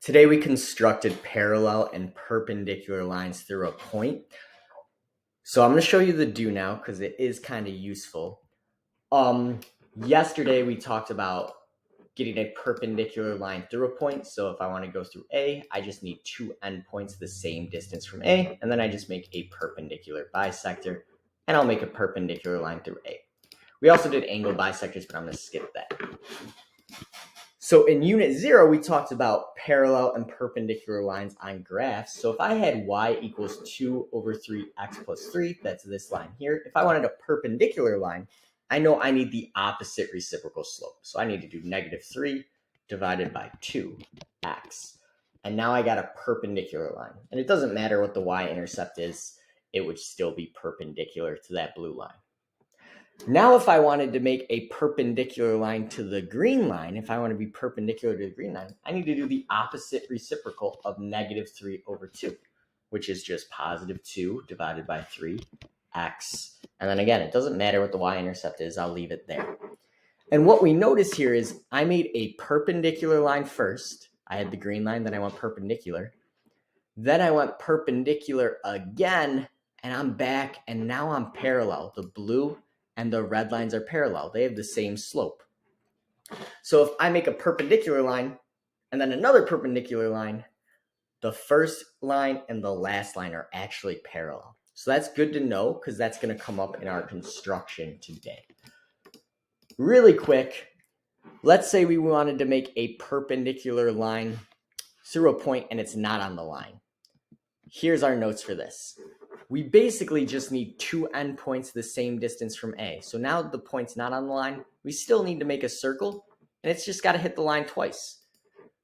Today we constructed parallel and perpendicular lines through a point. So I'm going to show you the do now because it is kind of useful. Yesterday we talked about getting a perpendicular line through a point. So if I want to go through A, I just need two endpoints the same distance from A, and then I just make a perpendicular bisector, and I'll make a perpendicular line through A. We also did angle bisectors, but I'm going to skip that. So in unit 0, we talked about parallel and perpendicular lines on graphs. So if I had y equals 2 over 3x plus 3, that's this line here. If I wanted a perpendicular line, I know I need the opposite reciprocal slope. So I need to do negative 3 divided by 2x. And now I got a perpendicular line. And it doesn't matter what the y-intercept is, it would still be perpendicular to that blue line. Now, if I wanted to make a perpendicular line to the green line, if I want to be perpendicular to the green line, I need to do the opposite reciprocal of negative 3 over 2, which is just positive 2 divided by 3x. And then again, it doesn't matter what the y-intercept is, I'll leave it there. And what we notice here is I made a perpendicular line first. I had the green line, then I went perpendicular. Then I went perpendicular again, and I'm back, and now I'm parallel. The blue and the red lines are parallel. They have the same slope. So if I make a perpendicular line and then another perpendicular line, the first line and the last line are actually parallel. So that's good to know because that's going to come up in our construction today. Really quick, let's say we wanted to make a perpendicular line through a point and it's not on the line. Here's our notes for this. We basically just need two endpoints the same distance from A. So now the point's not on the line, we still need to make a circle, and it's just got to hit the line twice.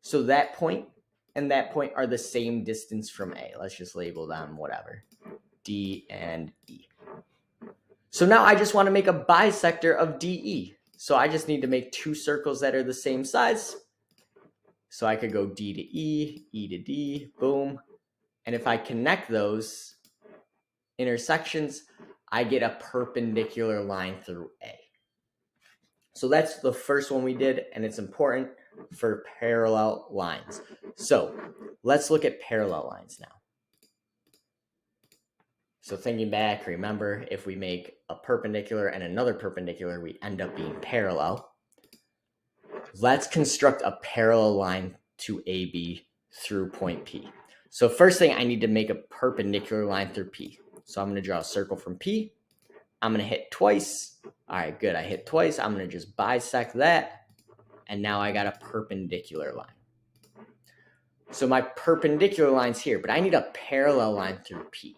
So that point and that point are the same distance from A. Let's just label them whatever, D and E. So now I just want to make a bisector of DE. So I just need to make two circles that are the same size. So I could go D to E, E to D, boom. And if I connect those intersections, I get a perpendicular line through A. So that's the first one we did, and it's important for parallel lines. So let's look at parallel lines now. So thinking back, remember, if we make a perpendicular and another perpendicular, we end up being parallel. Let's construct a parallel line to AB through point P. So first thing, I need to make a perpendicular line through P. So I'm going to draw a circle from P. I'm going to hit twice. All right, good. I hit twice. I'm going to just bisect that. And now I got a perpendicular line. So my perpendicular line's here, but I need a parallel line through P.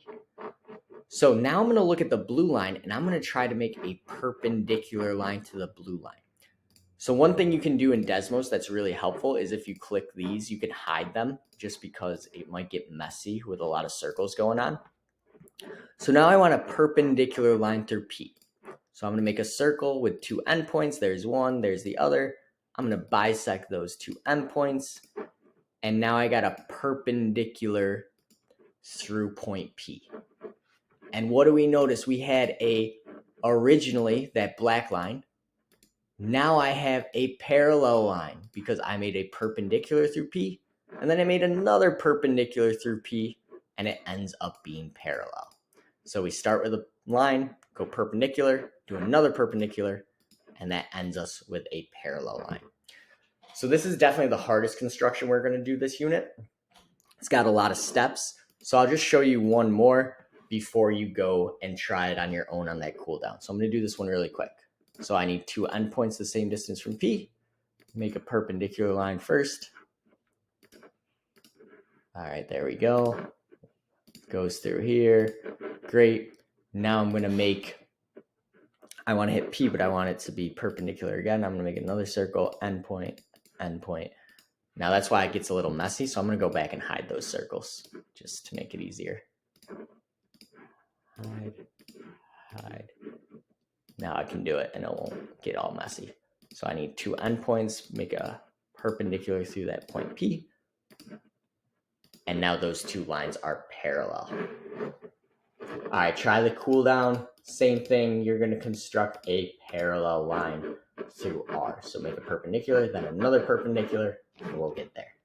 So now I'm going to look at the blue line, and I'm going to try to make a perpendicular line to the blue line. So one thing you can do in Desmos that's really helpful is if you click these, you can hide them just because it might get messy with a lot of circles going on. So now I want a perpendicular line through P. So I'm going to make a circle with two endpoints. There's one, there's the other. I'm going to bisect those two endpoints. And now I got a perpendicular through point P. And what do we notice? We had originally that black line. Now I have a parallel line because I made a perpendicular through P. And then I made another perpendicular through P. And it ends up being parallel. So we start with a line, go perpendicular, do another perpendicular, and that ends us with a parallel line. So this is definitely the hardest construction we're going to do this unit. It's got a lot of steps. So I'll just show you one more before you go and try it on your own on that cooldown. So I'm going to do this one really quick. So I need two endpoints the same distance from P. Make a perpendicular line first. All right, there we go. Goes through here. Great. Now I'm going to I want to hit P, but I want it to be perpendicular again. I'm going to make another circle, endpoint, endpoint. Now that's why it gets a little messy. So I'm going to go back and hide those circles just to make it easier. Hide, hide. Now I can do it and it won't get all messy. So I need two endpoints, make a perpendicular through that point P. And now those two lines are parallel. All right, try the cooldown. Same thing, you're going to construct a parallel line through R. So make a perpendicular, then another perpendicular, and we'll get there.